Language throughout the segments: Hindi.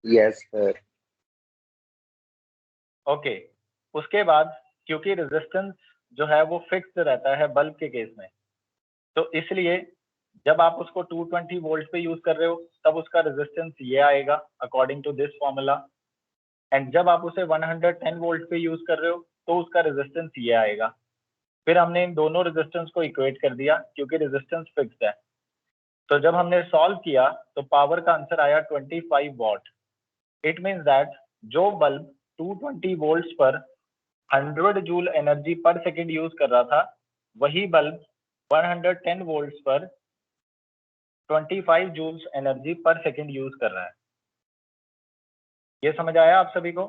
Yes sir. ओके, उसके बाद क्योंकि रेजिस्टेंस जो है वो फिक्स्ड रहता है बल्ब के केस में, तो इसलिए जब आप उसको 220 वोल्ट पे यूज कर रहे हो तब उसका रेजिस्टेंस ये आएगा according to this formula, and जब आप उसे 110 वोल्ट पे यूज कर रहे हो तो उसका रेजिस्टेंस ये आएगा। फिर हमने इन दोनों रेजिस्टेंस को इक्वेट कर दिया क्योंकि रेजिस्टेंस फिक्स्ड है। तो जब हमने सॉल्व किया तो पावर का आंसर आया 25 वॉट। इट मीन्स दैट जो बल्ब 220 वोल्ट्स पर 100 जूल एनर्जी पर सेकेंड यूज कर रहा था, वही बल्ब 110 वोल्ट्स पर 25 जूल्स एनर्जी पर सेकेंड यूज कर रहा है। ये समझ आया आप सभी को?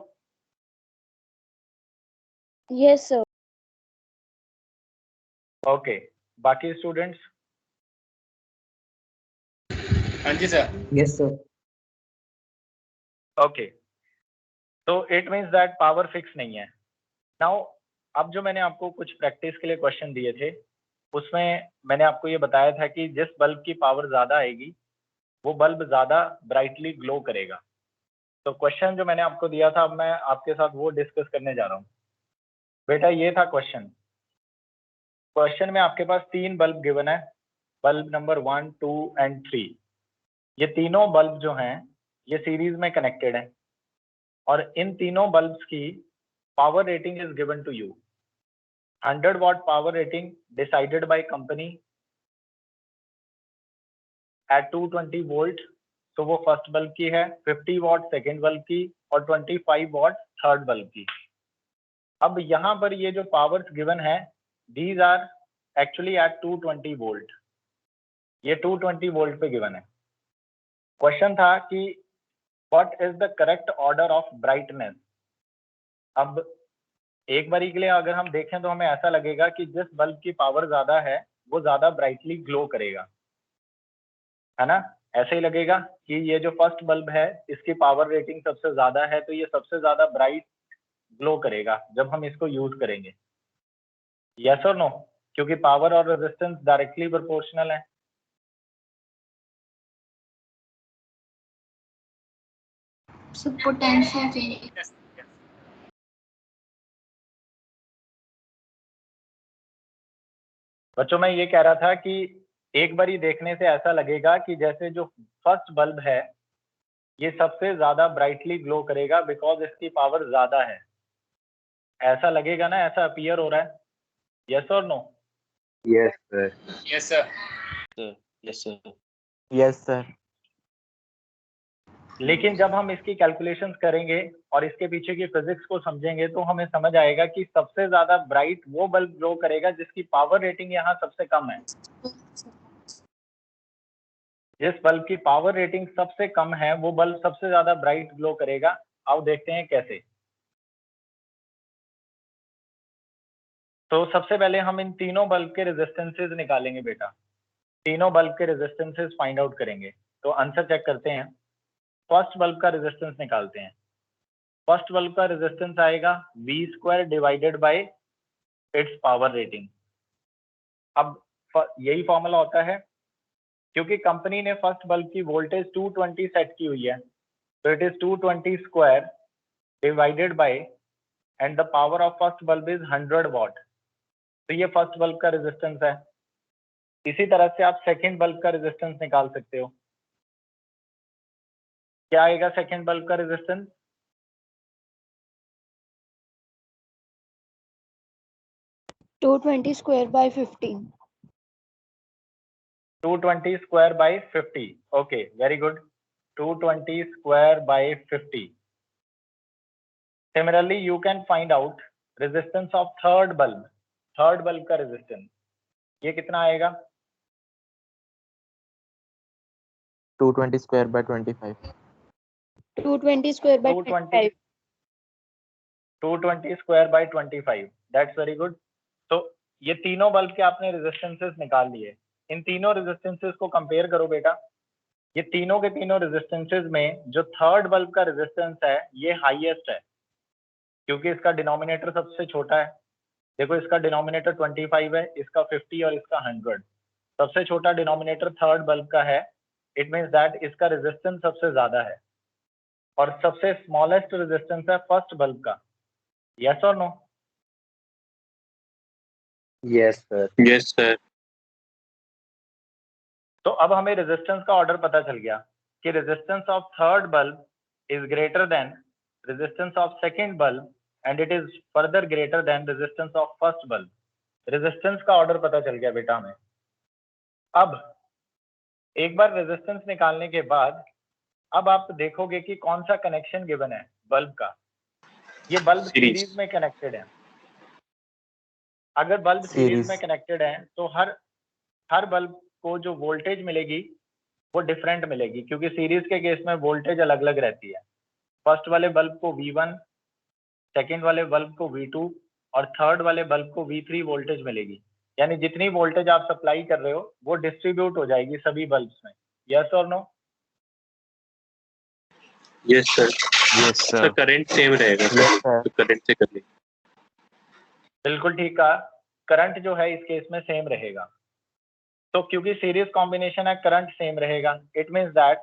Yes sir. ओके, बाकी स्टूडेंट्स? हाँ जी सर। Yes sir. ओके, तो it means that power fix नहीं है। नाउ अब जो मैंने आपको कुछ प्रैक्टिस के लिए क्वेश्चन दिए थे उसमें मैंने आपको ये बताया था कि जिस बल्ब की पावर ज़्यादा आएगी वो बल्ब ज़्यादा ब्राइटली ग्लो करेगा। तो क्वेश्चन जो मैंने आपको दिया था अब मैं आपके साथ वो डिस्कस करने जा रहा हूँ। बेटा ये था क्वेश्चन। क्वेश्चन में आपके पास 3 बल्ब गिवन है, बल्ब नंबर 1, 2 एंड 3। ये तीनों बल्ब जो हैं ये सीरीज में कनेक्टेड हैं और इन तीनों बल्ब्स की power rating is given to you. 100 watt power rating decided by company at 220 volt, तो वो फर्स्ट बल्ब की है, 50 वॉट सेकेंड बल्ब की और 25 वॉट थर्ड बल्ब की। अब यहाँ पर ये जो पावर्स गिवन है these are actually at 220 volt, ये 220 वोल्ट पे गिवन है। क्वेश्चन था कि what is the correct order of brightness. अब एक बारी के लिए अगर हम देखें तो हमें ऐसा लगेगा कि जिस बल्ब की पावर ज्यादा है वो ज्यादा ब्राइटली ग्लो करेगा, है ना? ऐसे ही लगेगा कि ये जो फर्स्ट बल्ब है इसकी पावर रेटिंग सबसे ज्यादा है तो ये सबसे ज्यादा ब्राइट ग्लो करेगा जब हम इसको यूज करेंगे। यस और नो? क्योंकि पावर और रेजिस्टेंस डायरेक्टली प्रोपोर्शनल है। Potential change. बच्चों मैं ये कह रहा था कि एक बारी देखने से ऐसा लगेगा कि जैसे जो फर्स्ट बल्ब है ये सबसे ज्यादा ब्राइटली ग्लो करेगा बिकॉज इसकी पावर ज्यादा है। ऐसा लगेगा ना? ऐसा अपीयर हो रहा है? यस और no? Yes sir. Yes sir. Yes sir. Yes sir. लेकिन जब हम इसकी कैलकुलेशंस करेंगे और इसके पीछे की फिजिक्स को समझेंगे तो हमें समझ आएगा कि सबसे ज्यादा ब्राइट वो बल्ब ग्लो करेगा जिसकी पावर रेटिंग यहाँ सबसे कम है। जिस बल्ब की पावर रेटिंग सबसे कम है वो बल्ब सबसे ज्यादा ब्राइट ग्लो करेगा। आओ देखते हैं कैसे। तो सबसे पहले हम इन तीनों बल्ब के रेजिस्टेंसेस निकालेंगे बेटा। तीनों बल्ब के रेजिस्टेंसेस फाइंड आउट करेंगे। तो आंसर चेक करते हैं। फर्स्ट बल्ब का रेजिस्टेंस निकालते हैं। फर्स्ट बल्ब का रेजिस्टेंस आएगा V² divided by it's power rating. अब यही फॉर्मूला होता है क्योंकि कंपनी ने फर्स्ट बल्ब की वोल्टेज 220 सेट की हुई है तो it is 220 square divided by and the power of first bulb is 100 what. तो ये फर्स्ट बल्ब का रेजिस्टेंस है। इसी तरह से आप सेकंड बल्ब का रेजिस्टेंस निकाल सकते हो। क्या आएगा सेकंड बल्ब का resistance? Two 220 square by 15। 220 square by 50। Okay, very good. 220 square by 50। Similarly, you can find out resistance of third bulb. Third bulb का रेजिस्टेंस ये कितना आएगा? 220 square bye 25। 220 square bye 25। 220 square bye 25। That's very good. तो ये तीनों बल्ब के आपने रेजिस्टेंसेस निकाल लिए। इन तीनों रेजिस्टेंसेस को कंपेयर करो बेटा। ये तीनों के तीनों रेजिस्टेंसेस में जो थर्ड बल्ब का रेजिस्टेंस है ये हाईएस्ट है क्योंकि इसका डिनोमिनेटर सबसे छोटा है। देखो इसका डिनोमिनेटर 25 है, इसका 50 और इसका 100। सबसे छोटा डिनोमिनेटर थर्ड बल्ब का है। इट मीन्स दैट इसका रेजिस्टेंस सबसे ज्यादा है। और सबसे स्मॉलेस्ट रेजिस्टेंस है फर्स्ट बल्ब का। यस और no? Yes, sir. Yes, sir. तो अब हमें रेजिस्टेंस का ऑर्डर पता चल गया कि resistance of third bulb is greater than resistance of second bulb and it is further greater than resistance of first bulb. Resistance का ऑर्डर पता चल गया बेटा हमें। अब एक बार रेजिस्टेंस निकालने के बाद अब आप देखोगे कि कौन सा कनेक्शन गिवन है बल्ब का। ये बल्ब Series. सीरीज में कनेक्टेड है। अगर बल्ब सीरीज Series. में कनेक्टेड है तो हर बल्ब को जो वोल्टेज मिलेगी वो डिफरेंट मिलेगी, क्योंकि सीरीज के केस में वोल्टेज अलग अलग रहती है। फर्स्ट वाले बल्ब को V1, सेकंड वाले बल्ब को V2 और थर्ड वाले बल्ब को V3 वोल्टेज मिलेगी। यानी जितनी वोल्टेज आप सप्लाई कर रहे हो वो डिस्ट्रीब्यूट हो जाएगी सभी बल्ब्स में। यस और no? Yes, sir. Yes, sir sir. Current same रहेगा Yes, सर, sir. तो करंट से कर लीजिए। बिल्कुल ठीक कहा, करंट जो है इस केस में सेम रहेगा। तो क्योंकि सीरीज कॉम्बिनेशन है करंट सेम रहेगा, it means that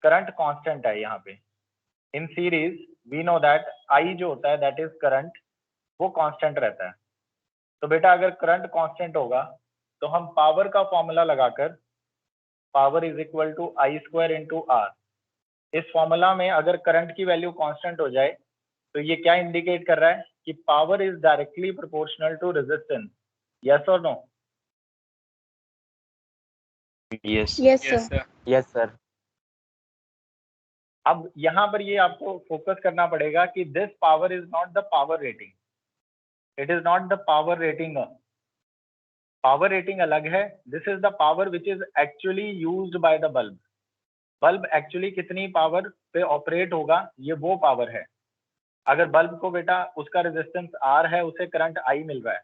current constant है यहाँ पे। In series we know that I जो होता है दैट इज करंट, वो कांस्टेंट रहता है। तो बेटा अगर करंट कांस्टेंट होगा तो हम पावर का फॉर्मूला लगाकर power is equal to I square into R, इस फॉर्मूला में अगर करंट की वैल्यू कांस्टेंट हो जाए तो ये क्या इंडिकेट कर रहा है कि power is directly proportional to resistance. Yes और no? Yes. Yes, Yes, sir. sir. Yes, sir. अब यहाँ पर ये आपको फोकस करना पड़ेगा कि this power is not the power rating, it is not the power rating. Power rating अलग है, this is the power which is actually used by the bulb. Bulb actually कितनी पावर पे ऑपरेट होगा ये वो पावर है। अगर बल्ब को बेटा उसका रेजिस्टेंस R है, उसे करंट I मिल रहा है,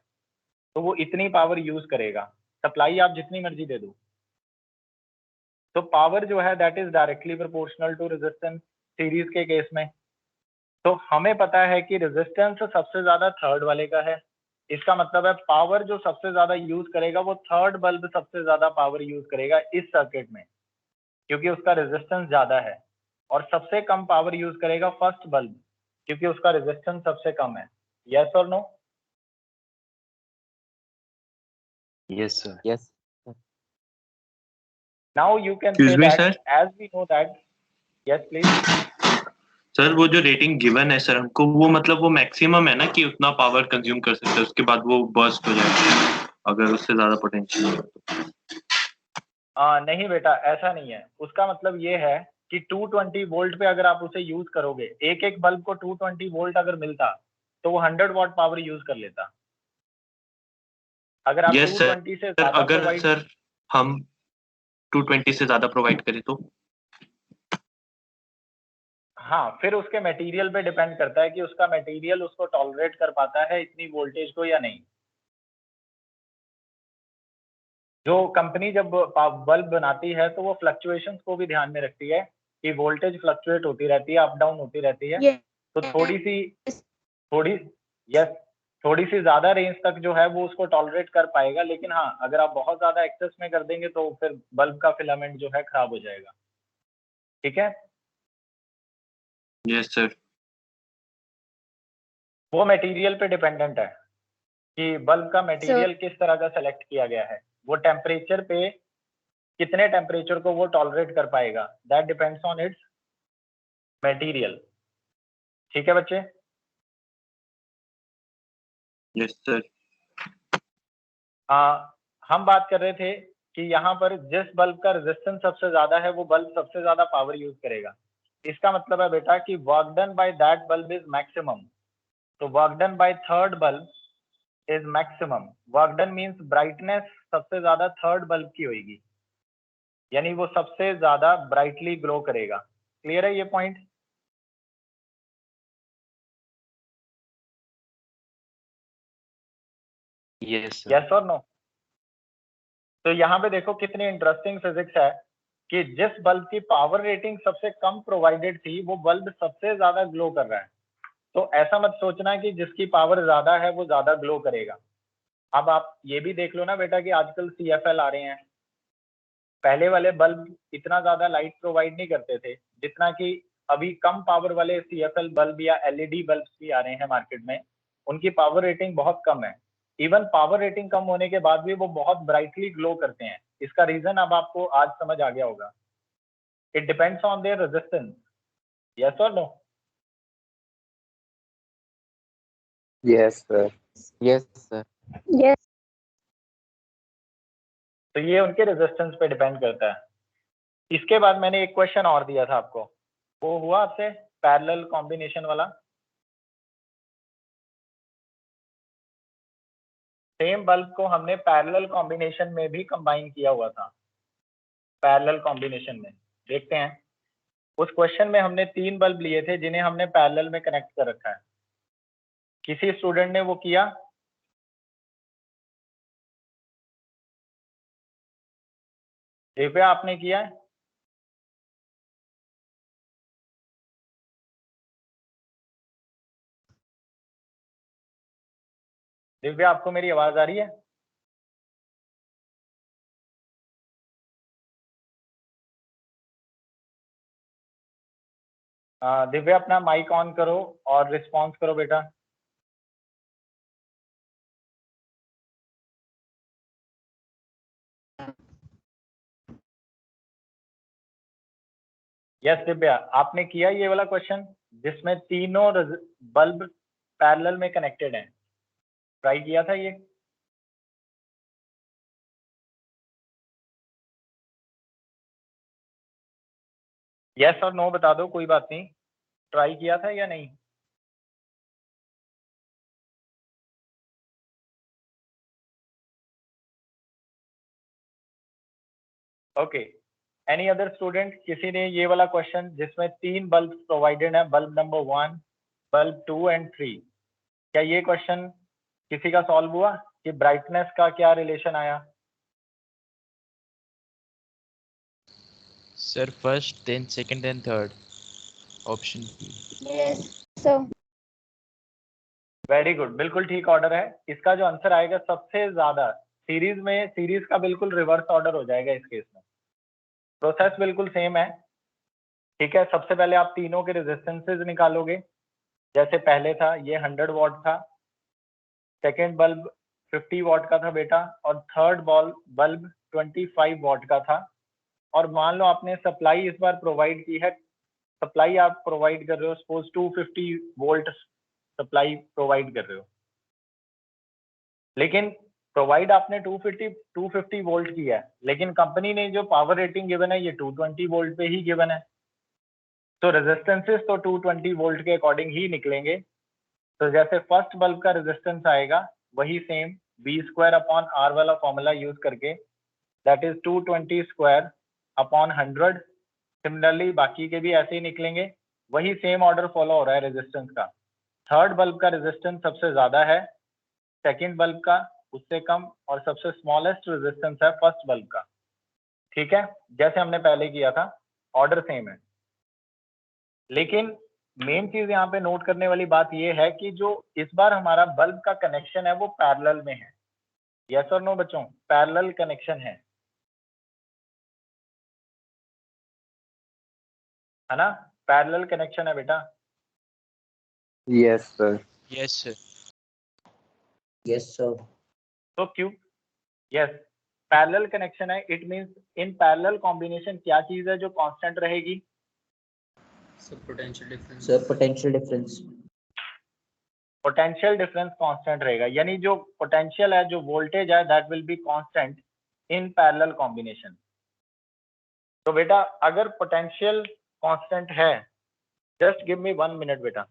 तो वो इतनी पावर यूज करेगा। सप्लाई आप जितनी मर्जी दे दो, तो पावर जो है that is directly proportional to resistance series के केस में। तो हमें पता है कि रेजिस्टेंस सबसे ज्यादा थर्ड वाले का है, इसका मतलब है पावर जो सबसे ज्यादा यूज करेगा वो थर्ड बल्ब सबसे ज्यादा पावर यूज करेगा इस सर्किट में, क्योंकि उसका रेजिस्टेंस ज्यादा है। और सबसे कम पावर यूज करेगा फर्स्ट बल्ब, क्योंकि उसका रेजिस्टेंस सबसे कम है। यस और no? Yes, sir. Yes. Now you can Excuse say me, that sir. as we know that, yes please. Sir वो जो रेटिंग गिवन है सर हमको, वो मतलब वो मैक्सिमम है ना कि उतना पावर कंज्यूम कर सकते हैं, उसके बाद वो बर्स्ट हो जाएगा अगर उससे ज्यादा पोटेंशियल हो तो। नहीं बेटा ऐसा नहीं है, उसका मतलब ये है कि 220 वोल्ट पे अगर आप उसे यूज करोगे, एक एक बल्ब को 220 वोल्ट अगर मिलता तो वो 100 वॉट पावर यूज कर लेता। अगर आप Yes, sir. 220 से सर ज्यादा अगर प्रोवाइड, सर हम 220 से ज्यादा प्रोवाइड करें तो हाँ फिर उसके मटेरियल पे डिपेंड करता है कि उसका मटेरियल उसको टॉलरेट कर पाता है इतनी वोल्टेज को या नहीं। जो कंपनी जब बल्ब बनाती है तो वो फ्लक्चुएशंस को भी ध्यान में रखती है कि वोल्टेज फ्लक्चुएट होती रहती है, अप डाउन होती रहती है। Yes. तो थोड़ी सी ज्यादा रेंज तक जो है वो उसको टॉलरेट कर पाएगा, लेकिन हाँ अगर आप बहुत ज्यादा एक्सेस में कर देंगे तो फिर बल्ब का फिलामेंट जो है खराब हो जाएगा। ठीक है, यस सर। वो मटेरियल पे डिपेंडेंट है कि बल्ब का मटेरियल किस तरह का सेलेक्ट किया गया है, वो टेम्परेचर पे कितने टेम्परेचर को वो टॉलरेट कर पाएगा, that depends on it's material. ठीक है बच्चे? Yes sir. हम बात कर रहे थे कि यहाँ पर जिस बल्ब का रेजिस्टेंस सबसे ज्यादा है वो बल्ब सबसे ज्यादा पावर यूज करेगा। इसका मतलब है बेटा कि work done by that bulb is maximum. तो work done by third bulb is maximum. Work done means brightness सबसे ज्यादा थर्ड बल्ब की होगी, यानी वो सबसे ज्यादा ब्राइटली ग्लो करेगा। क्लियर है ये पॉइंट? Yes, sir. यस और नो? तो यहाँ पे देखो कितनी इंटरेस्टिंग फिजिक्स है कि जिस बल्ब की पावर रेटिंग सबसे कम प्रोवाइडेड थी वो बल्ब सबसे ज्यादा ग्लो कर रहा है। तो ऐसा मत सोचना कि जिसकी पावर ज्यादा है वो ज्यादा ग्लो करेगा। अब आप ये भी देख लो ना बेटा कि आजकल CFL आ रहे हैं। पहले वाले बल्ब इतना ज्यादा लाइट प्रोवाइड नहीं करते थे जितना कि अभी कम पावर वाले CFL बल्ब या LED बल्ब भी आ रहे हैं मार्केट में, उनकी पावर रेटिंग बहुत कम है। इवन पावर रेटिंग कम होने के बाद भी वो बहुत ब्राइटली ग्लो करते हैं। इसका रीजन अब आपको आज समझ आ गया होगा। It depends on their resistance. Yes और no? Yes, sir. Yes, sir. Yes. तो ये उनके रेजिस्टेंस पे डिपेंड करता है। इसके बाद मैंने एक क्वेश्चन और दिया था आपको, वो हुआ आपसे पैरेलल कॉम्बिनेशन वाला। सेम बल्ब को हमने पैरेलल कॉम्बिनेशन में भी कंबाइन किया हुआ था। पैरेलल कॉम्बिनेशन में देखते हैं, उस क्वेश्चन में हमने 3 बल्ब लिए थे जिन्हें हमने पैरेलल में कनेक्ट कर रखा है। किसी स्टूडेंट ने वो किया? दिव्या आपने किया है? दिव्या आपको मेरी आवाज आ रही है? दिव्या अपना माइक ऑन करो और रिस्पॉन्स करो बेटा। यस दिव्या, आपने किया ये वाला क्वेश्चन जिसमें तीनों बल्ब पैरेलल में कनेक्टेड हैं? ट्राई किया था ये? यस और नो बता दो, कोई बात नहीं। ट्राई किया था या नहीं? Okay, any other student? किसी ने ये वाला क्वेश्चन जिसमें 3 बल्ब प्रोवाइडेड है, बल्ब नंबर 1, बल्ब 2 एंड 3, क्या ये क्वेश्चन किसी का सॉल्व हुआ कि ब्राइटनेस का क्या रिलेशन आया? Sir, first, then second, then third. Option B. Yes, sir. Very good, बिल्कुल ठीक ऑर्डर है। इसका जो आंसर आएगा सबसे ज्यादा सीरीज में, सीरीज का बिल्कुल रिवर्स ऑर्डर हो जाएगा इस केस में। प्रोसेस बिल्कुल सेम है, ठीक है। सबसे पहले आप तीनों के रेजिस्टेंसेस निकालोगे, जैसे पहले था ये 100 वॉट था, सेकेंड बल्ब 50 वॉट का था बेटा, और थर्ड बल्ब 25 वॉट का था। और मान लो आपने सप्लाई इस बार प्रोवाइड की है, सप्लाई आप प्रोवाइड कर रहे हो, सपोज 250 वोल्ट सप्लाई प्रोवाइड कर रहे हो, लेकिन प्रोवाइड आपने 250 वोल्ट किया है, लेकिन कंपनी ने जो पावर रेटिंग गिवन है ये 220 वोल्ट पे ही गिवन है। तो रेजिस्टेंसेस तो 220 वोल्ट के अकॉर्डिंग ही निकलेंगे। तो जैसे फर्स्ट बल्ब का रेजिस्टेंस आएगा वही सेम V²/R वाला फॉर्मूला यूज करके, दैट इज 220² अपॉन 100। सिमिलरली बाकी के भी ऐसे ही निकलेंगे, वही सेम ऑर्डर फॉलो हो रहा है रेजिस्टेंस का। थर्ड बल्ब का रेजिस्टेंस सबसे ज्यादा है, सेकेंड बल्ब का उससे कम, और सबसे स्मॉलेस्ट रेजिस्टेंस है फर्स्ट बल्ब का। ठीक है, जैसे हमने पहले किया था, ऑर्डर सेम है। लेकिन मेन चीज यहाँ पे नोट करने वाली बात यह है कि जो इस बार हमारा बल्ब का कनेक्शन है वो पैरेलल में है। यस और नो बच्चों? पैरेलल कनेक्शन है ना? पैरेलल कनेक्शन है बेटा। Yes, sir. Yes, sir. Yes, sir. तो क्यों? यस, पैरेलल कनेक्शन है, it means in parallel combination क्या चीज है जो कांस्टेंट रहेगी? Sir, potential difference. Sir, potential difference. Potential difference constant रहेगा, यानी जो पोटेंशियल है, जो वोल्टेज है, that will be constant in parallel combination. तो बेटा अगर पोटेंशियल कांस्टेंट है, जस्ट गिव मी 1 मिनट बेटा।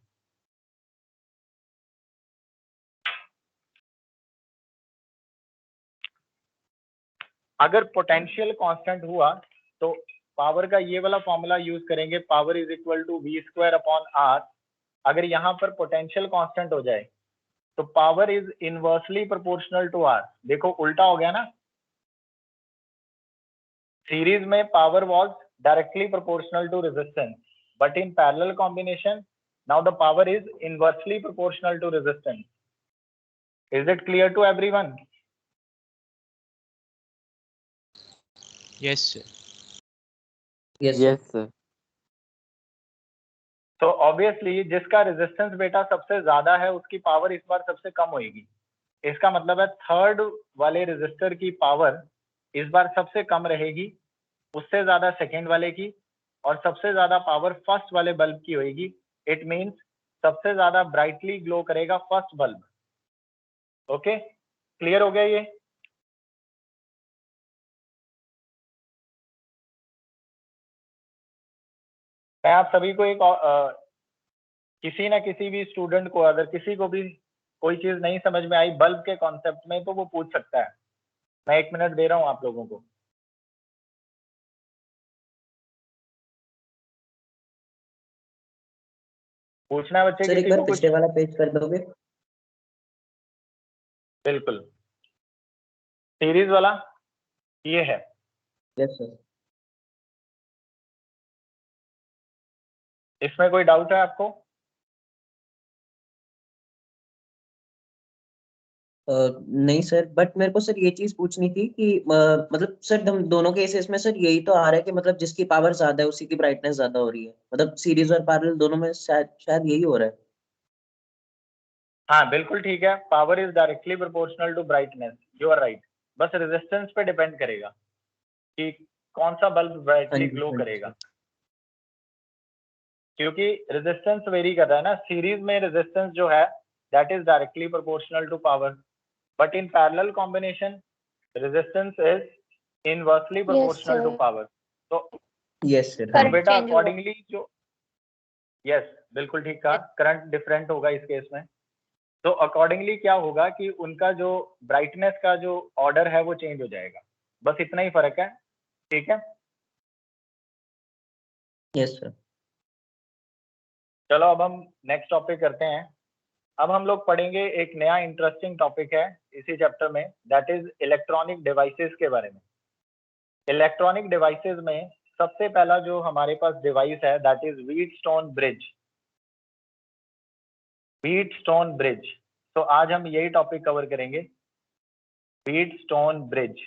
अगर पोटेंशियल कांस्टेंट हुआ तो पावर का ये वाला फॉर्मूला यूज करेंगे, power is equal to V²/R। अगर यहाँ पर पोटेंशियल कांस्टेंट हो जाए तो power is inversely proportional to R। देखो उल्टा हो गया ना, सीरीज में power was directly proportional to resistance, but in parallel combination now the power is inversely proportional to resistance. Is it clear to everyone? Yes, sir. Yes, Yes, sir. तो ऑब्वियसली जिसका रेजिस्टेंस बेटा सबसे ज्यादा है उसकी पावर इस बार सबसे कम होगी। इसका मतलब है थर्ड वाले रेजिस्टर की पावर इस बार सबसे कम रहेगी, उससे ज्यादा सेकेंड वाले की, और सबसे ज्यादा पावर फर्स्ट वाले बल्ब की होगी। इट मींस सबसे ज्यादा ब्राइटली ग्लो करेगा फर्स्ट बल्ब। ओके, क्लियर हो गया ये? मैं आप सभी को एक किसी ना किसी भी स्टूडेंट को, अगर किसी को भी कोई चीज नहीं समझ में आई बल्ब के कॉन्सेप्ट में, तो वो पूछ सकता है। मैं 1 मिनट दे रहा हूं आप लोगों को। पूछना है बच्चे सर एक किसी बार को कुछ? पिछले वाला पेज कर दोगे? बिल्कुल, सीरीज वाला ये है। Yes sir. इसमें कोई डाउट है आपको? नहीं सर, बट मेरे को सर ये चीज पूछनी थी कि मतलब सर हम दोनों केसेस में सर यही तो आ रहा है कि मतलब जिसकी पावर ज्यादा है उसी की ब्राइटनेस ज्यादा हो रही है, मतलब सीरीज और पैरेलल दोनों में शायद शायद यही हो रहा है। हाँ बिल्कुल ठीक है, power is directly proportional to brightness, you are right. बस रेजिस्टेंस पे डिपेंड करेगा कि कौन सा बल्ब हाँ ब्राइटली जी ग्लो हाँ जी करेगा, सर। क्योंकि रेजिस्टेंस वेरी कर रहा है ना। सीरीज में रेजिस्टेंस जो है that is directly proportional to power, but in parallel combination resistance is inversely proportional to sir. Power. तो यस सर। तो Current बेटा change होगा। अकॉर्डिंगली जो, यस बिल्कुल ठीक कहा, करंट डिफरेंट होगा इस केस में। तो अकॉर्डिंगली क्या होगा कि उनका जो ब्राइटनेस का जो ऑर्डर है वो चेंज हो जाएगा, बस इतना ही फर्क है। ठीक है, यस सर। चलो अब हम नेक्स्ट टॉपिक करते हैं। अब हम लोग पढ़ेंगे एक नया इंटरेस्टिंग टॉपिक है इसी चैप्टर में, दैट इज इलेक्ट्रॉनिक डिवाइसेस के बारे में। इलेक्ट्रॉनिक डिवाइसेस में सबसे पहला जो हमारे पास डिवाइस है that is Wheatstone bridge. Wheatstone bridge, तो आज हम यही टॉपिक कवर करेंगे, व्हीटस्टोन ब्रिज।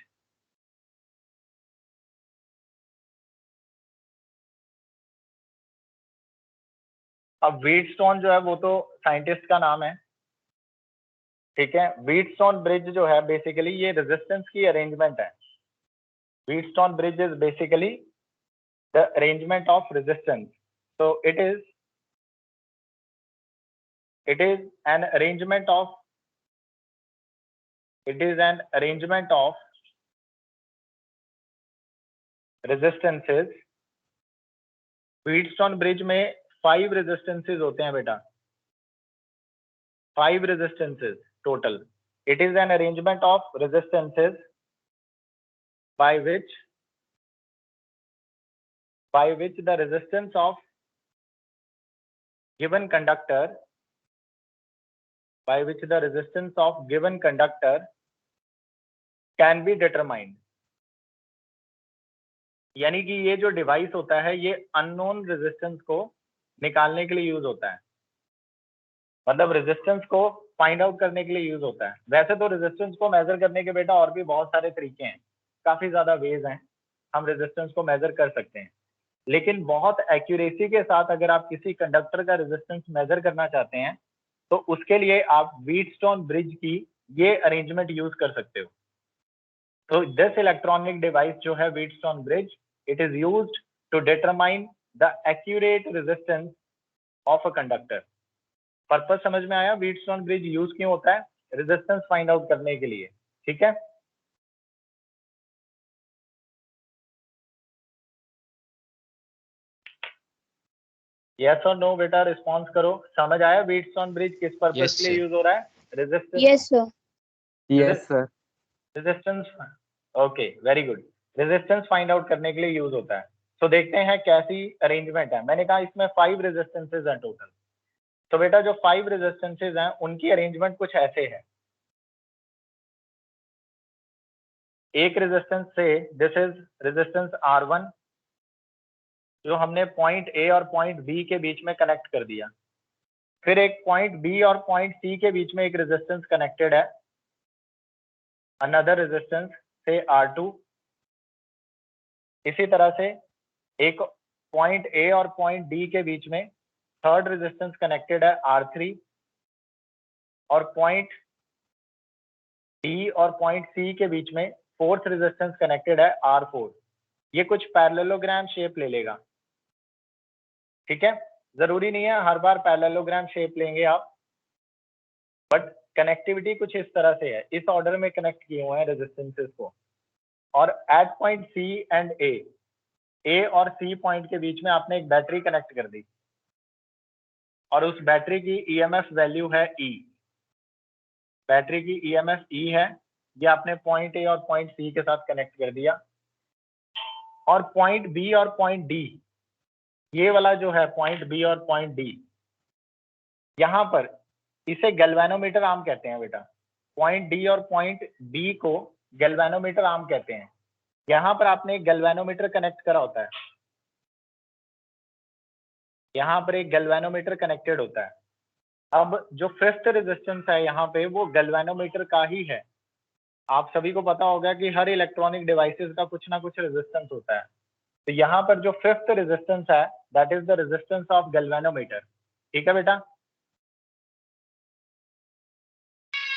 अब व्हीटस्टोन जो है वो तो साइंटिस्ट का नाम है, ठीक है। व्हीटस्टोन ब्रिज जो है बेसिकली ये रेजिस्टेंस की अरेंजमेंट है। Wheatstone bridge is basically the arrangement of resistance. so it is an arrangement of resistances। Wheatstone bridge में 5 रेजिस्टेंसेस होते हैं बेटा, 5 resistances total. It is an arrangement of resistances by which the resistance of given conductor can be determined। यानी कि ये जो डिवाइस होता है ये अननोन रेजिस्टेंस को निकालने के लिए यूज होता है, मतलब रेजिस्टेंस को फाइंड आउट करने के लिए यूज होता है। वैसे तो रेजिस्टेंस को मेजर करने के बेटा और भी बहुत सारे तरीके हैं, काफी ज्यादा वेज हैं हम रेजिस्टेंस को मेजर कर सकते हैं, लेकिन बहुत एक्यूरेसी के साथ अगर आप किसी कंडक्टर का रेजिस्टेंस मेजर करना चाहते हैं तो उसके लिए आप व्हीटस्टोन ब्रिज की ये अरेंजमेंट यूज कर सकते हो। तो दिस इलेक्ट्रॉनिक डिवाइस जो है Wheatstone bridge, it is used to determine the accurate resistance of a conductor. Purpose समझ में आया? व्हीटस्टोन ब्रिज यूज क्यों होता है? रेजिस्टेंस फाइंड आउट करने के लिए, ठीक है। यस और नो बेटा रिस्पॉन्स करो। समझ आया व्हीटस्टोन ब्रिज किस पर्पस Yes, के लिए sir. यूज हो रहा है? Resistance, Yes, sir. Yes sir. Resistance, okay very good. Resistance find out करने के लिए यूज होता है। तो देखते हैं कैसी अरेंजमेंट है। मैंने कहा इसमें 5 रेजिस्टेंसेज हैं टोटल। तो बेटा जो 5 रेजिस्टेंसेज हैं उनकी अरेंजमेंट कुछ ऐसे है। एक रेजिस्टेंस से दिस इज रेजिस्टेंस R1 जो हमने पॉइंट A और पॉइंट B के बीच में कनेक्ट कर दिया। फिर एक पॉइंट B और पॉइंट C के बीच में एक रेजिस्टेंस कनेक्टेड है, अनदर रेजिस्टेंस से R2। इसी तरह से एक पॉइंट A और पॉइंट D के बीच में थर्ड रेजिस्टेंस कनेक्टेड है R3 और पॉइंट D और पॉइंट C के बीच में फोर्थ रेजिस्टेंस कनेक्टेड है R4। ये कुछ पैरेललोग्राम शेप ले लेगा, ठीक है। जरूरी नहीं है हर बार पैरेललोग्राम शेप लेंगे आप, बट कनेक्टिविटी कुछ इस तरह से है, इस ऑर्डर में कनेक्ट किए हुए हैं रेजिस्टेंसेस को। और at point C and A और C पॉइंट के बीच में आपने एक बैटरी कनेक्ट कर दी और उस बैटरी की EMF वैल्यू है E। बैटरी की EMF E है, ये आपने पॉइंट A और पॉइंट C के साथ कनेक्ट कर दिया। और पॉइंट B और पॉइंट D, ये वाला जो है पॉइंट B और पॉइंट D, यहाँ पर इसे गैल्वेनोमीटर आर्म कहते हैं बेटा। पॉइंट D और पॉइंट B को गैल्वेनोमीटर आर्म कहते हैं। यहाँ पर आपने एक गैल्वेनोमीटर कनेक्ट करा होता है, यहाँ पर एक गैल्वेनोमीटर कनेक्टेड होता है। अब जो फिफ्थ रेजिस्टेंस है यहाँ पे वो गैल्वेनोमीटर का ही है। आप सभी को पता होगा कि हर इलेक्ट्रॉनिक डिवाइसेस का कुछ ना कुछ रेजिस्टेंस होता है। तो यहाँ पर जो फिफ्थ रेजिस्टेंस है that is the resistance of galvanometer. ठीक है बेटा।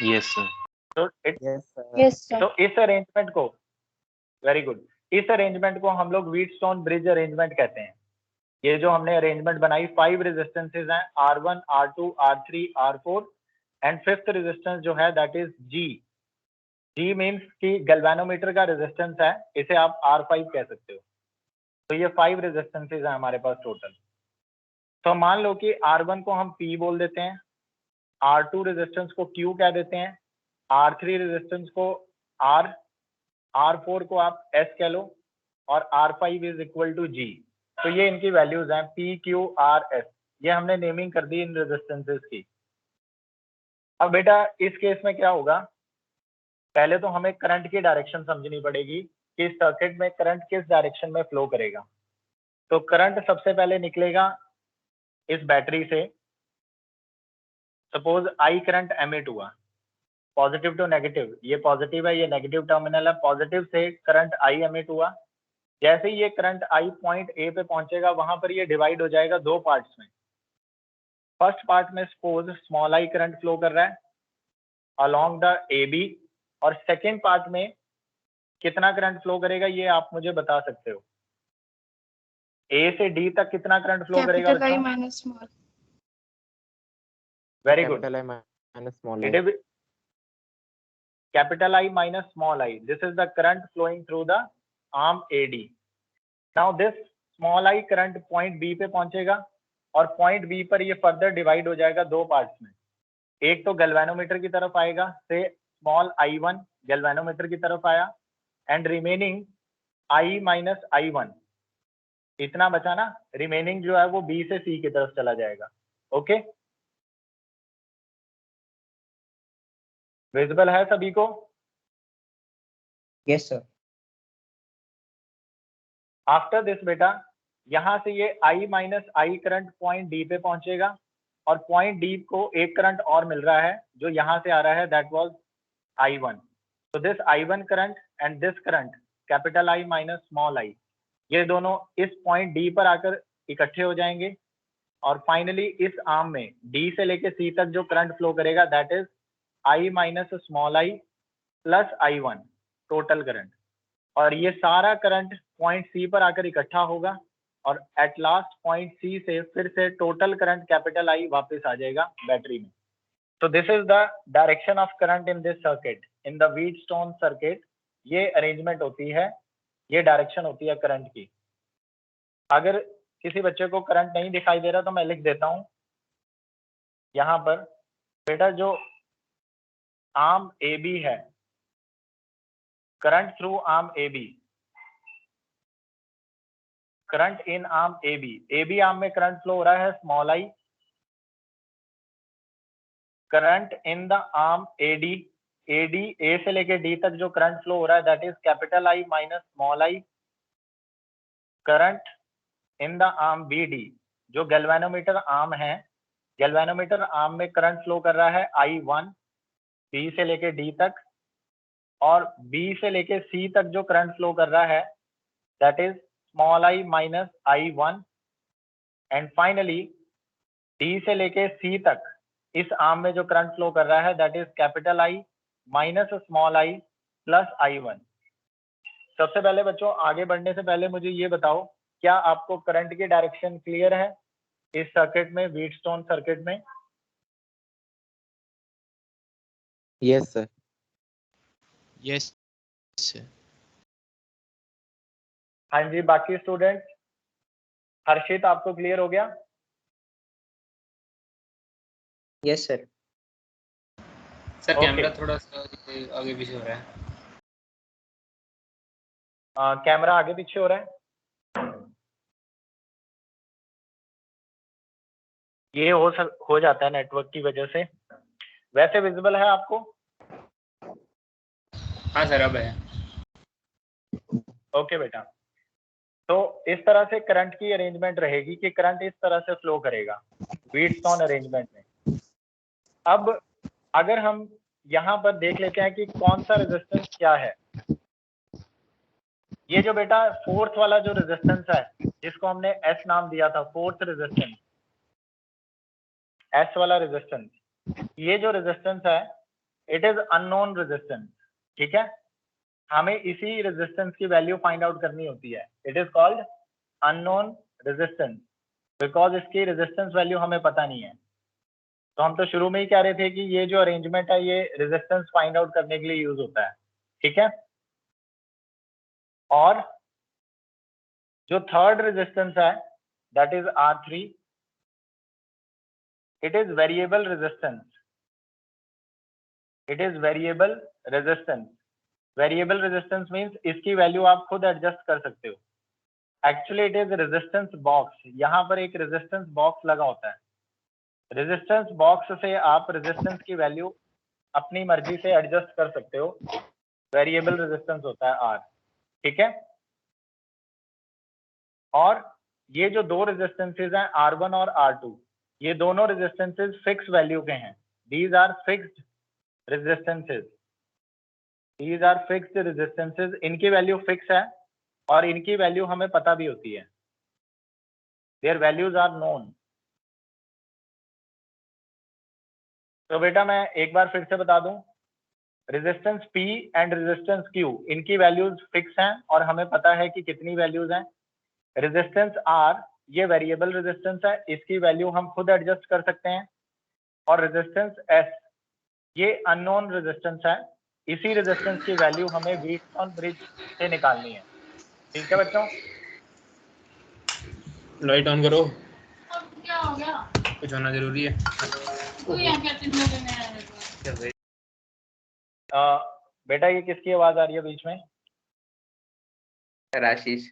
Yes sir. तो Yes, sir. तो इस अरेंजमेंट को, वेरी गुड, इस अरेंजमेंट को हम लोग व्हीटस्टोन ब्रिज अरेंजमेंट कहते हैं। ये जो हमने अरेंजमेंट बनाई, 5 रेजिस्टेंसेज हैं, R1, R2, R3, R4 and fifth resistance जो है that is G। G means कि गैल्वेनोमीटर का रेजिस्टेंस है, इसे आप R5 कह सकते हो। तो ये 5 रेजिस्टेंसेज हैं हमारे पास टोटल। तो मान लो कि R1 को हम P बोल देते हैं, R2 रेजिस्टेंस को Q कह देते हैं, R3 रेजिस्टेंस को R, R4 को आप S कह लो और R5 is equal to G। तो ये इनकी वैल्यूज हैं P, Q, R, S। ये हमने नेमिंग कर दी इन रेजिस्टेंसेस की। अब बेटा इस केस में क्या होगा, पहले तो हमें करंट की डायरेक्शन समझनी पड़ेगी कि इस सर्किट में करंट किस डायरेक्शन में फ्लो करेगा। तो करंट सबसे पहले निकलेगा इस बैटरी से। सपोज I करंट एमिट हुआ, पॉजिटिव टू नेगेटिव, ये पॉजिटिव है, ये नेगेटिव टर्मिनल है, पॉजिटिव से करंट I एमिट हुआ। जैसे ही ये करंट I पॉइंट A पे पहुंचेगा, वहां पर ये डिवाइड हो जाएगा 2 पार्ट्स में। फर्स्ट पार्ट में suppose small I current flow कर रहा है अलोंग द AB, और सेकेंड पार्ट में कितना करंट फ्लो करेगा ये आप मुझे बता सकते हो। A से D तक कितना करंट फ्लो करेगा Capital I बच्चों? minus small. Very good. Capital I minus small It I. is capital I minus small I. This is the current flowing through the arm AD. Now this small I current point B पे पहुंचेगा और पॉइंट B पर ये फर्दर डिवाइड हो जाएगा 2 पार्ट्स में। एक तो गैल्वेनोमीटर की तरफ आएगा, से स्मॉल I1 गैल्वेनोमीटर की तरफ आया, and remaining I minus I1 इतना बचा ना, रिमेनिंग जो है वो B से C की तरफ चला जाएगा। ओके, विजिबल है सभी को? Yes sir. आफ्टर दिस बेटा यहाँ से ये I minus I current point D पे पहुंचेगा और पॉइंट D को एक करंट और मिल रहा है जो यहाँ से आ रहा है, दैट वाज I1। तो this I1 current and this current capital I minus small I, ये दोनों इस पॉइंट D पर आकर इकट्ठे हो जाएंगे और फाइनली इस आर्म में D से लेके C तक जो करंट फ्लो करेगा that is I minus small I plus I1 total current. और ये सारा करंट पॉइंट C पर आकर इकट्ठा होगा और एट लास्ट पॉइंट C से फिर से टोटल करंट कैपिटल I वापस आ जाएगा बैटरी में। तो this is the direction of current in this circuit, in the Wheatstone circuit. ये अरेंजमेंट होती है, ये डायरेक्शन होती है करंट की। अगर किसी बच्चे को करंट नहीं दिखाई दे रहा तो मैं लिख देता हूं यहाँ पर, बेटा जो आर्म AB है, current through arm AB, current in arm AB arm में करंट फ्लो हो रहा है small I, current in the arm AD A से लेके D तक जो करंट फ्लो हो रहा है that is capital I minus small I, current in the arm BD जो गैल्वेनोमीटर आर्म है, गैल्वेनोमीटर आर्म में करंट फ्लो कर रहा है I1 B से लेके D तक, और B से लेके C तक जो करंट फ्लो कर रहा है that is small I minus I1, and finally D से लेके सी तक इस आर्म में जो करंट फ्लो कर रहा है that is capital I minus small I plus I1। सबसे पहले बच्चों आगे बढ़ने से पहले मुझे ये बताओ, क्या आपको करंट की डायरेक्शन क्लियर है इस सर्किट में, व्हीटस्टोन सर्किट में? Yes sir. Yes, sir. हाँ जी, बाकी स्टूडेंट? हर्षित आपको क्लियर हो गया? Yes sir. Sir Okay. Camera थोड़ा सा आगे पीछे हो रहा है। कैमरा आगे पीछे हो रहा है, ये हो जाता है नेटवर्क की वजह से। वैसे विजिबल है आपको? हाँ सर अब है। ओके बेटा, तो इस तरह से करंट की अरेंजमेंट रहेगी कि करंट इस तरह से फ्लो करेगा व्हीटस्टोन अरेंजमेंट में। अब अगर हम यहाँ पर देख लेते हैं कि कौन सा रेजिस्टेंस क्या है, ये जो बेटा फोर्थ वाला जो रेजिस्टेंस है जिसको हमने एस नाम दिया था, फोर्थ रेजिस्टेंस, एस वाला रेजिस्टेंस, ये जो रेजिस्टेंस है इट इज अननोन रेजिस्टेंस। ठीक है, हमें इसी रेजिस्टेंस की वैल्यू फाइंड आउट करनी होती है। It is called unknown resistance because इसकी रेजिस्टेंस वैल्यू हमें पता नहीं है। तो हम तो शुरू में ही कह रहे थे कि ये जो अरेंजमेंट है ये रेजिस्टेंस फाइंड आउट करने के लिए यूज होता है। ठीक है, और जो थर्ड रेजिस्टेंस है that is R3, it is variable resistance. It is variable resistance. Variable resistance means इसकी वैल्यू आप खुद एडजस्ट कर सकते हो। Actually it is resistance box. यहाँ पर एक रेजिस्टेंस बॉक्स लगा होता है, रेजिस्टेंस बॉक्स से आप रेजिस्टेंस की वैल्यू अपनी मर्जी से एडजस्ट कर सकते हो। वेरिएबल रेजिस्टेंस होता है R। ठीक है, और ये जो दो रेजिस्टेंसेज हैं R1 और R2, ये दोनों रेजिस्टेंसेज फिक्स वैल्यू के हैं। These are fixed resistances, these are fixed resistances. इनकी वैल्यू फिक्स है और इनकी वैल्यू हमें पता भी होती है, देयर वैल्यूज आर नोन। तो बेटा मैं एक बार फिर से बता दूं, resistance P and resistance Q इनकी वैल्यूज फिक्स हैं और हमें पता है कि कितनी वैल्यूज हैं। रेजिस्टेंस R ये वेरिएबल रेजिस्टेंस है, इसकी वैल्यू हम खुद एडजस्ट कर सकते हैं। और रेजिस्टेंस S ये अननोन रेजिस्टेंस है, इसी रेजिस्टेंस की वैल्यू हमें व्हीटस्टोन ब्रिज से निकालनी है। ठीक है बच्चों? लाइट ऑन करो। क्या हो गया? कुछ होना जरूरी है। बेटा ये किसकी आवाज आ रही है बीच में? आशीष।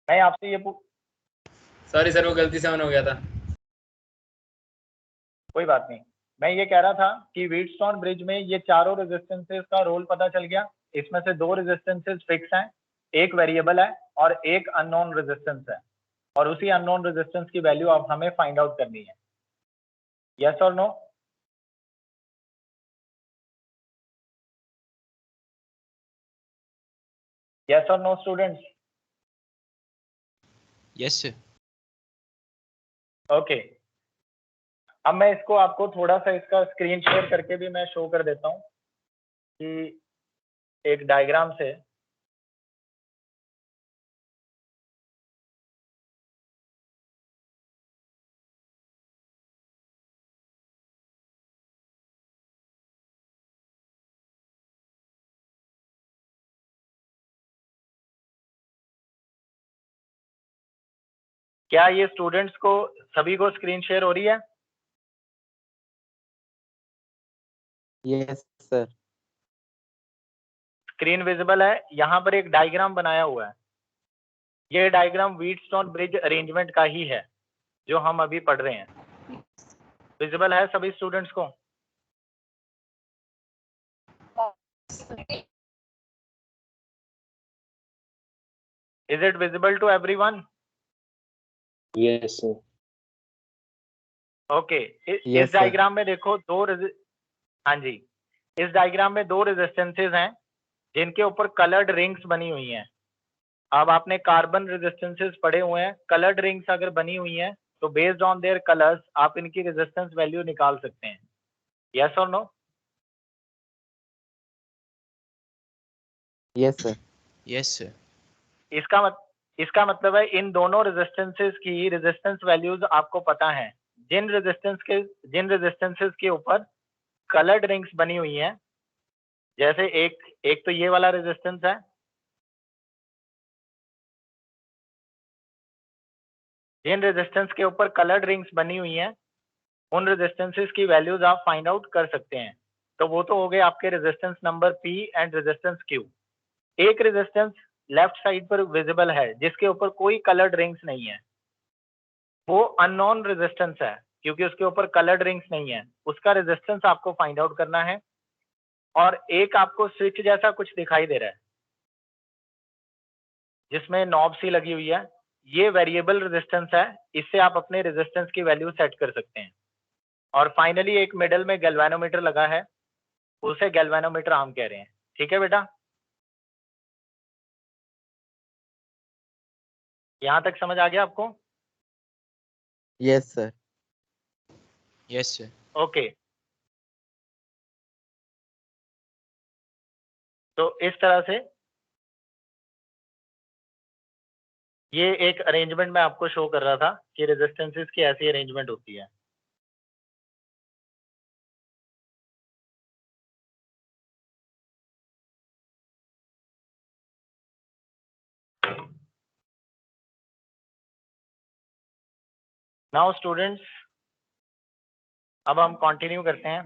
मैं आपसे ये सॉरी सर वो गलती से ऑन हो गया था। कोई बात नहीं, मैं ये कह रहा था कि व्हीटस्टोन ब्रिज में ये चारों रेजिस्टेंसेस का रोल पता चल गया। इसमें से दो रेजिस्टेंसेस फिक्स हैं, एक वेरिएबल है और एक अननोन रेजिस्टेंस है, और उसी अननोन रेजिस्टेंस की वैल्यू अब हमें फाइंड आउट करनी है। यस और नो? यस और no students? Yes, sir. Okay, अब मैं इसको आपको थोड़ा सा इसका स्क्रीन शेयर करके भी मैं शो कर देता हूँ कि एक डायग्राम से। क्या ये स्टूडेंट्स को सभी को स्क्रीन शेयर हो रही है? Yes sir. स्क्रीन विजिबल है? यहाँ पर एक डायग्राम बनाया हुआ है, ये डायग्राम व्हीटस्टोन ब्रिज अरेंजमेंट का ही है जो हम अभी पढ़ रहे हैं। विजिबल है सभी स्टूडेंट्स को? Is it visible to everyone? Yes sir. Okay, Yes, इस sir. डायग्राम में देखो हाँ जी, इस डायग्राम में दो रेजिस्टेंसेज हैं जिनके ऊपर कलर्ड रिंग्स बनी हुई हैं। अब आपने कार्बन रेजिस्टेंसेज पढ़े हुए हैं, कलर्ड रिंग्स अगर बनी हुई हैं तो बेस्ड ऑन देयर कलर्स आप इनकी रेजिस्टेंस वैल्यू निकाल सकते हैं। यस और no? Yes, sir. Yes, sir. इसका मतलब है इन दोनों रेजिस्टेंसेस की रेजिस्टेंस वैल्यूज आपको पता है। जिन रेजिस्टेंसेस के ऊपर कलर्ड रिंग्स बनी हुई हैं, जैसे एक तो ये वाला रेजिस्टेंस है, जिन रेजिस्टेंस के ऊपर कलर्ड रिंग्स बनी हुई हैं उन रेजिस्टेंसेस की वैल्यूज आप फाइंड आउट कर सकते हैं। तो वो तो हो गए आपके resistance number P and resistance Q। एक रेजिस्टेंस लेफ्ट साइड पर विजिबल है जिसके ऊपर कोई कलर्ड रिंग्स नहीं है, वो अननोन रेजिस्टेंस है क्योंकि उसके ऊपर कलर्ड रिंग्स नहीं है, उसका रेजिस्टेंस आपको फाइंड आउट करना है। और एक आपको स्विच जैसा कुछ दिखाई दे रहा है जिसमें नॉब सी लगी हुई है, ये वेरिएबल रेजिस्टेंस है, इससे आप अपने रेजिस्टेंस की वैल्यू सेट कर सकते हैं। और फाइनली एक मिडल में गैल्वेनोमीटर लगा है, उसे गैल्वेनोमीटर आर्म कह रहे हैं। ठीक है बेटा, यहां तक समझ आ गया आपको? Yes, sir. Yes, sir. Okay, तो इस तरह से ये एक अरेंजमेंट मैं आपको शो कर रहा था कि रेजिस्टेंसेस की ऐसी अरेंजमेंट होती है। नाउ स्टूडेंट्स, अब हम कंटिन्यू करते हैं।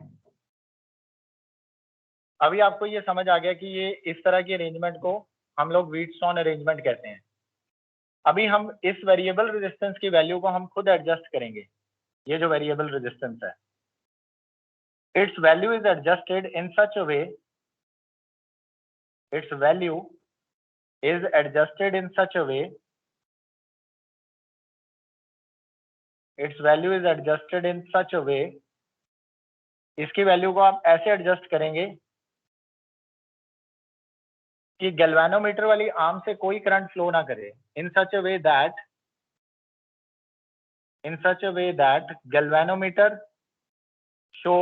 अभी आपको ये समझ आ गया कि ये इस तरह की अरेंजमेंट को हम लोग व्हीटस्टोन अरेंजमेंट कहते हैं। अभी हम इस वेरिएबल रेजिस्टेंस की वैल्यू को हम खुद एडजस्ट करेंगे। ये जो वेरिएबल रेजिस्टेंस है, it's value is adjusted in such a way, its value is adjusted in such a way, its value is adjusted in such a way, इसकी वैल्यू को आप ऐसे एडजस्ट करेंगे कि गैल्वेनोमीटर वाली आर्म से कोई करंट फ्लो ना करे, in such a way that galvanometer show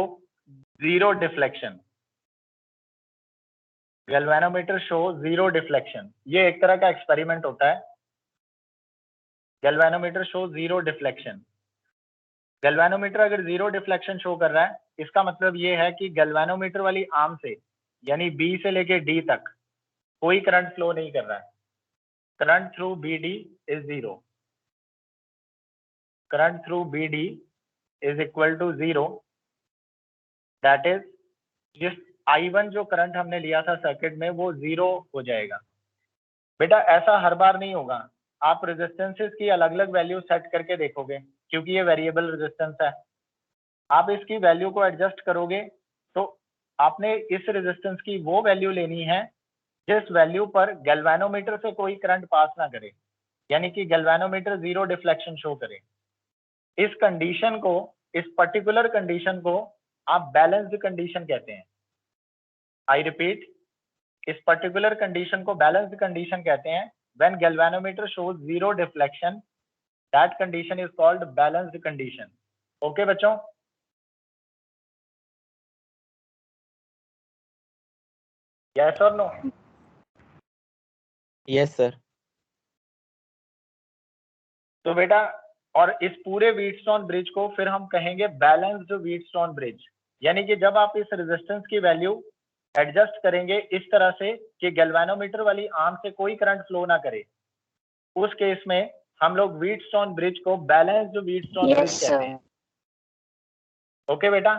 zero deflection, galvanometer show zero deflection। ये एक तरह का एक्सपेरिमेंट होता है, galvanometer show zero deflection। Galvanometer अगर जीरो डिफ्लेक्शन शो कर रहा है, इसका मतलब ये है कि गैल्वेनोमीटर वाली आर्म से यानी B से लेके D तक कोई करंट फ्लो नहीं कर रहा है। Current through BD is zero, current through BD is equal to zero, that is जिस I1 जो करंट हमने लिया था सर्किट में वो जीरो हो जाएगा। बेटा ऐसा हर बार नहीं होगा, आप रेजिस्टेंसेस की अलग अलग वैल्यू सेट करके देखोगे क्योंकि ये वेरिएबल रेजिस्टेंस है। आप इसकी वैल्यू को एडजस्ट करोगे तो आपने इस रेजिस्टेंस की वो वैल्यू लेनी है जिस वैल्यू पर गैल्वेनोमीटर से कोई करंट पास ना करे, यानी कि गैल्वेनोमीटर जीरो डिफ्लेक्शन शो करे। इस कंडीशन को, इस पर्टिकुलर कंडीशन को आप बैलेंस्ड कंडीशन कहते हैं। आई रिपीट, इस पर्टिकुलर कंडीशन को बैलेंस्ड कंडीशन कहते हैं। When galvanometer shows zero deflection, that condition is called balanced condition. Okay बच्चों, यस और नो? Yes, sir. तो बेटा, और इस पूरे व्हीटस्टोन ब्रिज को फिर हम कहेंगे बैलेंस्ड व्हीटस्टोन ब्रिज, यानी कि जब आप इस रेजिस्टेंस की वैल्यू एडजस्ट करेंगे इस तरह से कि गैल्वेनोमीटर वाली आर्म से कोई करंट फ्लो ना करे, उस केस में हम लोग व्हीटस्टोन ब्रिज को बैलेंस्ड व्हीटस्टोन Yes, ब्रिज कहते sir. हैं। ओके बेटा,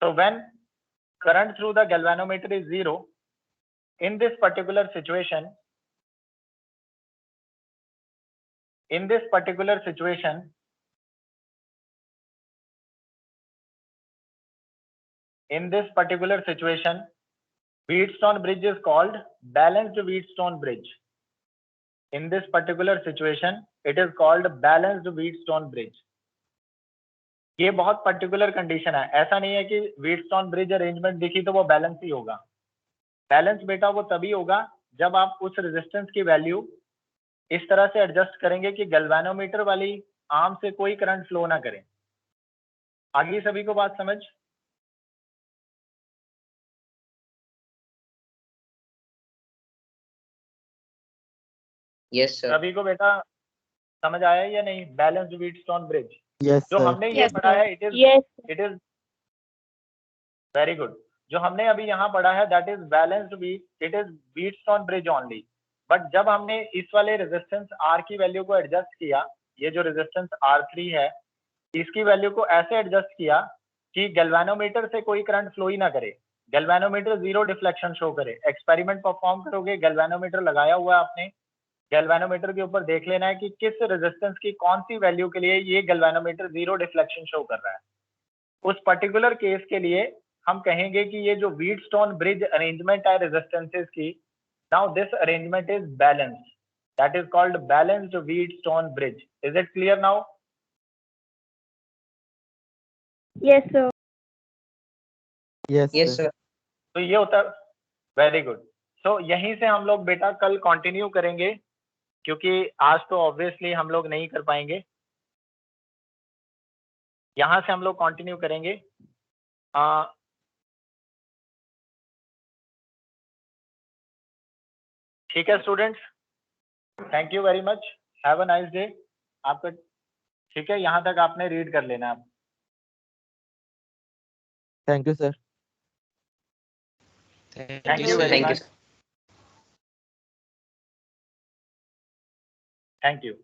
तो when current through the galvanometer is zero, in this particular situation, Wheatstone bridge is called balanced Wheatstone bridge. In this particular situation, it is called balanced Wheatstone bridge. ये बहुत पर्टिकुलर कंडीशन है, ऐसा नहीं है कि व्हीटस्टोन ब्रिज अरेंजमेंट दिखी तो वो बैलेंस ही होगा। बैलेंस बेटा वो तभी होगा जब आप उस रेजिस्टेंस की वैल्यू इस तरह से एडजस्ट करेंगे कि गैल्वेनोमीटर वाली आर्म से कोई करंट फ्लो ना करे। आगे सभी को बात समझ? Yes sir. सभी को बेटा समझ आया या नहीं? बैलेंस्ड व्हीटस्टोन ब्रिज Yes, जो sir. हमने ये Yes, पढ़ा sir. है, इट Yes. Very good. जो हमने अभी यहाँ पढ़ा है that is balanced wheat, it is Wheatstone bridge only. But जब हमने इस वाले रेजिस्टेंस R की वैल्यू को एडजस्ट किया, ये जो रेजिस्टेंस R3 है इसकी वैल्यू को ऐसे एडजस्ट किया कि गैल्वेनोमीटर से कोई करंट फ्लो ही ना करे, गैल्वेनोमीटर जीरो डिफ्लेक्शन शो करे। एक्सपेरिमेंट परफॉर्म करोगे, गैल्वेनोमीटर लगाया हुआ है आपने, गैल्वेनोमीटर के ऊपर देख लेना है कि किस रेजिस्टेंस की कौन सी वैल्यू के लिए ये गैल्वेनोमीटर जीरो डिफ्लेक्शन शो कर रहा है। उस पर्टिकुलर केस के लिए हम कहेंगे कि ये जो व्हीटस्टोन ब्रिज अरेंजमेंट है रेजिस्टेंसेस की, now this arrangement is balanced, that is called balanced Wheatstone bridge. Is it clear now? Yes, sir. Yes, yes sir. Sir. तो ये होता है, वेरी गुड। सो यहीं से हम लोग बेटा कल कंटिन्यू करेंगे, क्योंकि आज तो ऑब्वियसली हम लोग नहीं कर पाएंगे। यहां से हम लोग कंटिन्यू करेंगे। ठीक है students, thank you very much, have a nice day. आपका ठीक है, यहाँ तक आपने रीड कर लेना आप। Thank you, sir. Thank you, you sir. Very thank you. Much, thank you.